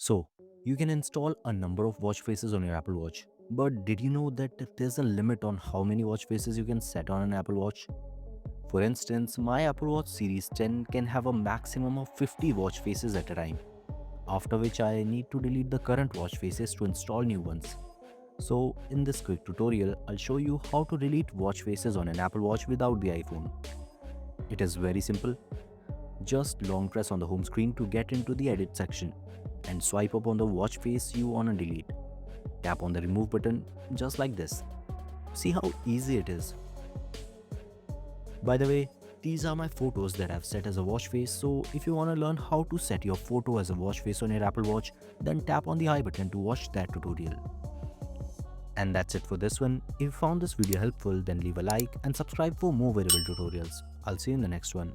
So, you can install a number of watch faces on your Apple Watch. But did you know that there's a limit on how many watch faces you can set on an Apple Watch? For instance, my Apple Watch Series 10 can have a maximum of 50 watch faces at a time, after which I need to delete the current watch faces to install new ones. So, in this quick tutorial, I'll show you how to delete watch faces on an Apple Watch without the iPhone. It is very simple. Just long press on the home screen to get into the edit section and swipe up on the watch face you wanna delete. Tap on the remove button just like this. See how easy it is. By the way, these are my photos that I've set as a watch face, so if you wanna learn how to set your photo as a watch face on your Apple Watch, then tap on the I button to watch that tutorial. And that's it for this one. If you found this video helpful, then leave a like and subscribe for more wearable tutorials. I'll see you in the next one.